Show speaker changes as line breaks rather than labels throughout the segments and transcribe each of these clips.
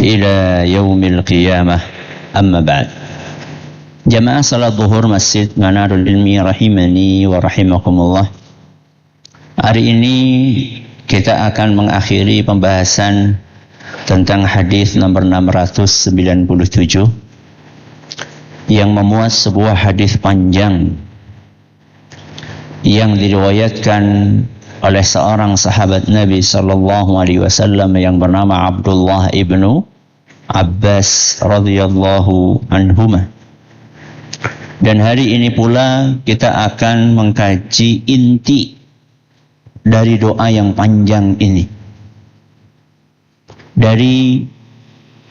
ila yaumil qiyamah. Amma ba'd. Jamaah salat zuhur Masjid Manarul Ilmi rahimani wa rahimakumullah. Hari ini kita akan mengakhiri pembahasan tentang hadis nomor 697 yang memuat sebuah hadis panjang yang diriwayatkan oleh seorang sahabat Nabi sallallahu alaihi wasallam yang bernama Abdullah ibnu Abbas radhiyallahu anhuma. Dan hari ini pula kita akan mengkaji inti dari doa yang panjang ini. Dari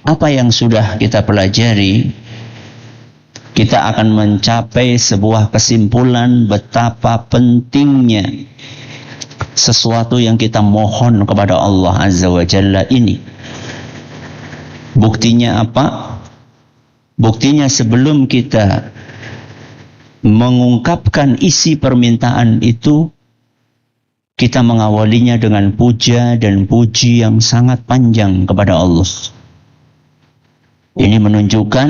apa yang sudah kita pelajari, kita akan mencapai sebuah kesimpulan betapa pentingnya sesuatu yang kita mohon kepada Allah Azza wa Jalla ini. Buktinya apa? Buktinya sebelum kita mengungkapkan isi permintaan itu, kita mengawalinya dengan puja dan puji yang sangat panjang kepada Allah. Ini menunjukkan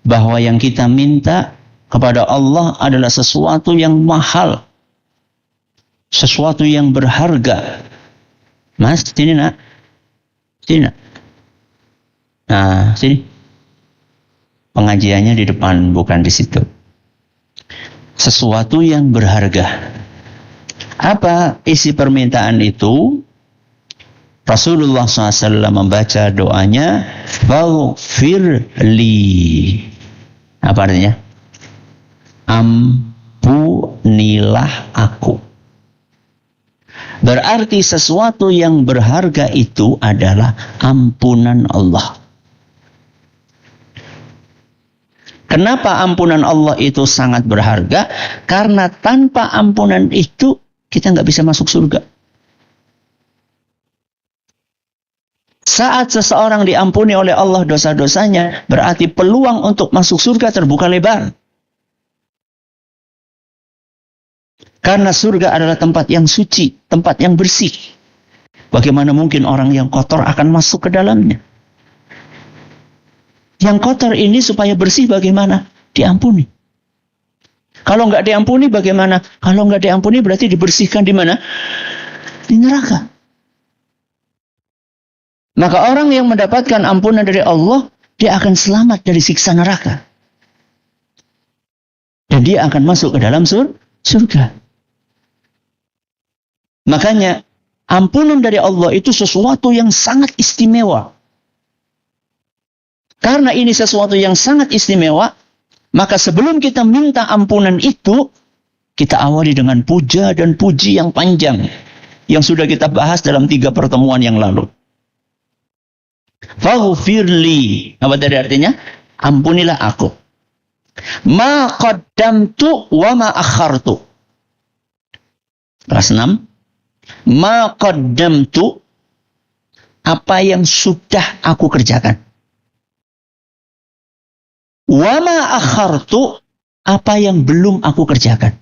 bahwa yang kita minta kepada Allah adalah sesuatu yang mahal, sesuatu yang berharga. Mas, sini nak. Sini nak. Nah, sini. Pengajiannya di depan, bukan di situ. Sesuatu yang berharga. Apa isi permintaan itu? Rasulullah SAW membaca doanya, Faghfirli. Apa artinya? Ampunilah aku. Berarti sesuatu yang berharga itu adalah ampunan Allah. Kenapa ampunan Allah itu sangat berharga? Karena tanpa ampunan itu kita nggak bisa masuk surga. Saat seseorang diampuni oleh Allah dosa-dosanya, berarti peluang untuk masuk surga terbuka lebar. Karena surga adalah tempat yang suci, tempat yang bersih. Bagaimana mungkin orang yang kotor akan masuk ke dalamnya? Yang kotor ini supaya bersih bagaimana? Diampuni. Kalau nggak diampuni bagaimana? Kalau nggak diampuni berarti dibersihkan di mana? Di neraka. Maka orang yang mendapatkan ampunan dari Allah, dia akan selamat dari siksa neraka. Dan dia akan masuk ke dalam surga. Makanya ampunan dari Allah itu sesuatu yang sangat istimewa. Karena ini sesuatu yang sangat istimewa, maka sebelum kita minta ampunan itu, kita awali dengan puja dan puji yang panjang, yang sudah kita bahas dalam 3 pertemuan yang lalu. Faghfirli. Apa tadi artinya? Ampunilah aku. Ma qaddamtu wa ma akhartu. Kelas 6. Ma qaddamtu, apa yang sudah aku kerjakan. Wa ma akhartu, apa yang belum aku kerjakan.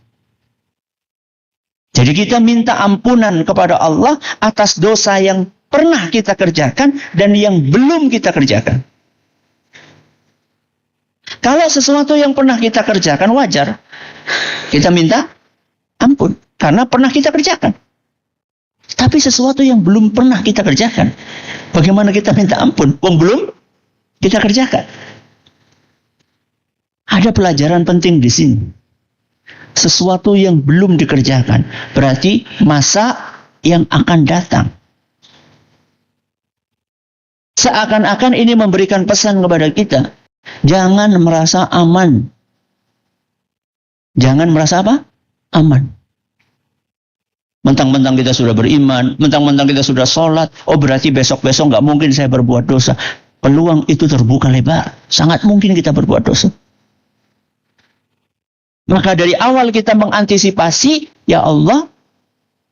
Jadi kita minta ampunan kepada Allah atas dosa yang pernah kita kerjakan dan yang belum kita kerjakan. Kalau sesuatu yang pernah kita kerjakan wajar, kita minta ampun karena pernah kita kerjakan. Tapi sesuatu yang belum pernah kita kerjakan, bagaimana kita minta ampun? Wong belum kita kerjakan. Ada pelajaran penting di sini. Sesuatu yang belum dikerjakan berarti masa yang akan datang. Seakan-akan ini memberikan pesan kepada kita. Jangan merasa aman. Jangan merasa apa? Aman. Mentang-mentang kita sudah beriman, mentang-mentang kita sudah sholat, oh berarti besok-besok nggak mungkin saya berbuat dosa. Peluang itu terbuka lebar. Sangat mungkin kita berbuat dosa. Maka dari awal kita mengantisipasi, ya Allah,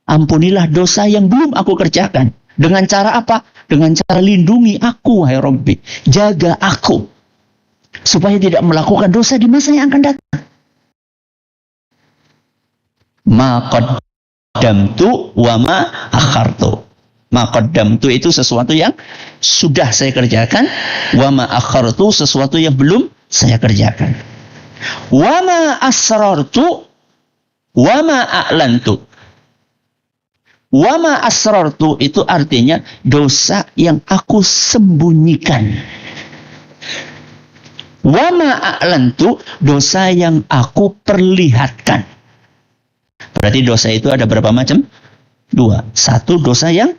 ampunilah dosa yang belum aku kerjakan. Dengan cara apa? Dengan cara lindungi aku, wahai Rabbi. Jaga aku. Supaya tidak melakukan dosa di masa yang akan datang. Ma qaddamtu wa ma akhartu. Ma qaddamtu itu sesuatu yang sudah saya kerjakan. Wa ma akhartu sesuatu yang belum saya kerjakan. Wa ma asrartu wa ma a'lantu. Wa ma asrartu itu artinya dosa yang aku sembunyikan. Wa ma a'lantu dosa yang aku perlihatkan. Berarti dosa itu ada berapa macam? 2. Satu, dosa yang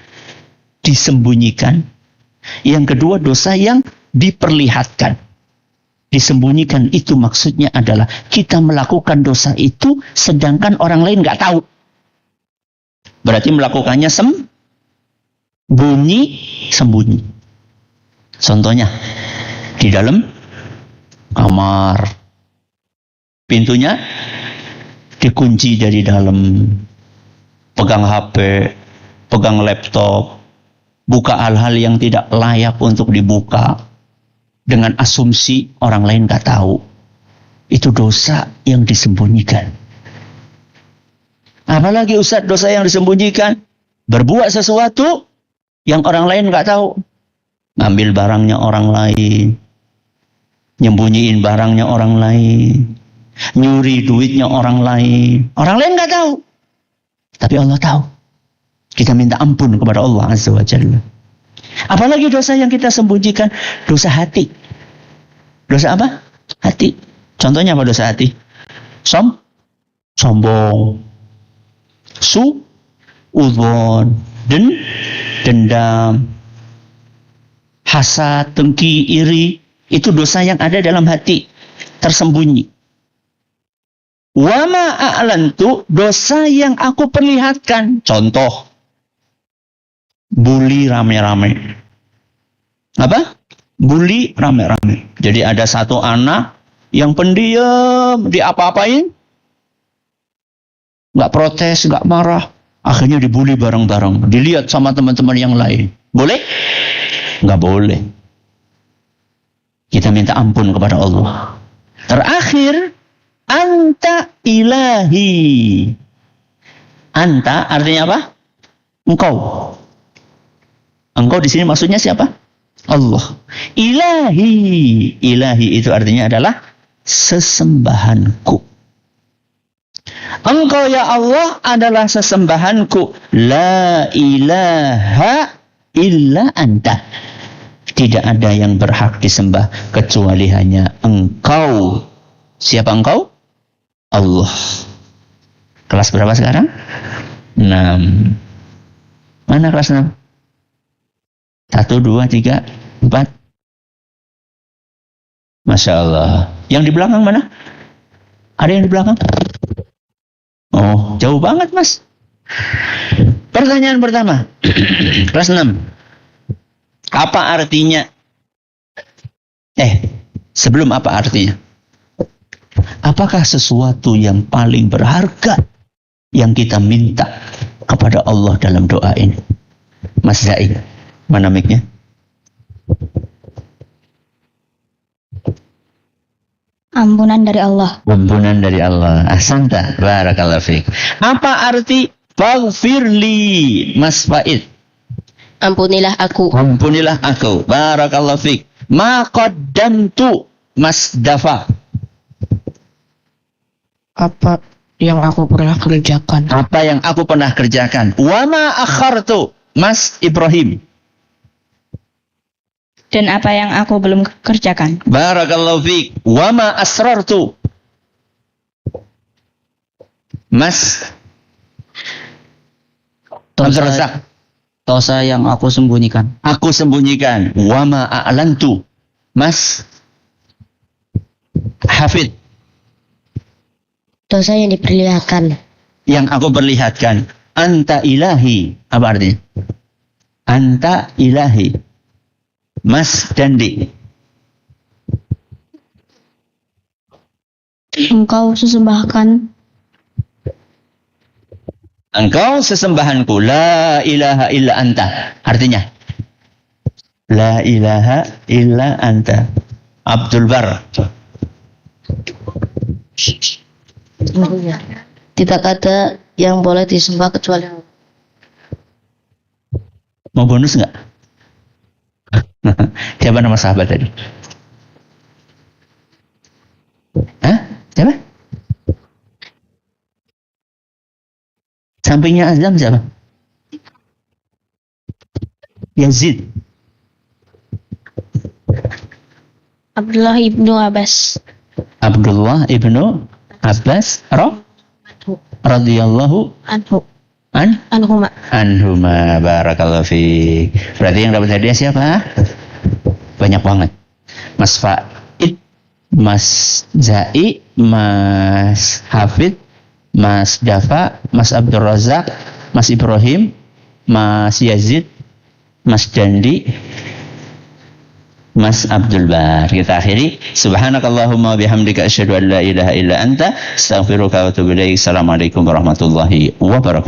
disembunyikan. Yang kedua, dosa yang diperlihatkan. Disembunyikan itu maksudnya adalah kita melakukan dosa itu sedangkan orang lain nggak tahu. Berarti melakukannya sembunyi. Contohnya, di dalam kamar. Pintunya dikunci dari dalam. Pegang HP, pegang laptop, buka hal-hal yang tidak layak untuk dibuka dengan asumsi orang lain nggak tahu. Itu dosa yang disembunyikan. Apalagi Ustaz dosa yang disembunyikan, berbuat sesuatu yang orang lain nggak tahu, ngambil barangnya orang lain, nyembunyiin barangnya orang lain, nyuri duitnya orang lain nggak tahu. Tapi Allah tahu. Kita minta ampun kepada Allah Azza wa Jalla. Apalagi dosa yang kita sembunyikan, dosa hati. Dosa apa? Hati. Contohnya apa dosa hati? Sombong. Su'udzon. Dendam. Hasad, dengki, iri. Itu dosa yang ada dalam hati. Tersembunyi. Wa ma a'lantu dosa yang aku perlihatkan. Contoh. Bully rame-rame. Apa? Bully rame-rame. Jadi ada satu anak yang pendiam, diapa-apain, nggak protes, nggak marah. Akhirnya dibully bareng-bareng. Dilihat sama teman-teman yang lain. Boleh? Nggak boleh. Kita minta ampun kepada Allah. Terakhir, anta ilahi. Anta artinya apa? Engkau. Engkau di sini maksudnya siapa? Allah. Ilahi. Ilahi itu artinya adalah sesembahanku. Engkau ya Allah adalah sesembahanku. La ilaha illa anta. Tidak ada yang berhak disembah kecuali hanya Engkau. Siapa Engkau? Allah. Kelas berapa sekarang? 6. Mana kelas 6? 1, 2, 3, 4. Masya Allah. Yang di belakang mana? Ada yang di belakang? Oh, jauh banget mas. Pertanyaan pertama. Kelas 6. Apa artinya? Sebelum apa artinya? Apakah sesuatu yang paling berharga yang kita minta kepada Allah dalam doa ini? Mas Zaid, mana mic-nya?
Ampunan dari Allah.
Ampunan dari Allah. Ahsanta, barakallahu fiik. Apa arti faghfirli, Mas Faid?
Ampunilah aku.
Ampunilah aku. Barakallahu fiik. Ma qaddamtu, Mas Dafa.
Apa yang aku pernah kerjakan.
Apa yang aku pernah kerjakan. Wa ma akhartu, Mas Ibrahim.
Dan apa yang aku belum kerjakan.
Barakallahu fiik. Wa ma asrartu, Mas
Dosa yang aku sembunyikan.
Aku sembunyikan. Wa ma a'lantu, Mas Hafid.
Dosa yang diperlihatkan.
Yang aku perlihatkan. Anta ilahi. Apa artinya? Anta ilahi. Mas Dandi.
Engkau sesembahkan.
Engkau sesembahanku. La ilaha illa anta. Artinya. La ilaha illa anta. Abdul Bar.
Tidak ada yang boleh disembah kecuali Allah.
Mau bonus nggak? Siapa nama sahabat tadi? Hah? Siapa? Sampingnya Azam siapa? Yazid.
Abdullah ibnu Abbas.
Abdullah ibnu Abbas radhiyallahu
Anhu.
an
Anhuma.
anhuma. Barakallahu fiik. Berarti yang dapat hadiah siapa? Banyak banget. Mas Faid, Mas Zai, Mas Hafid, Mas Dafa, Mas Abdul Razak, Mas Ibrahim, Mas Yazid, Mas Dandi, Mas Abdul Bar. Kita akhiri. Subhanakallahumma bihamdika asyhadu an la ilaha illa anta astaghfiruka wa atubu ilaik. Assalamualaikum warahmatullahi wabarakatuh.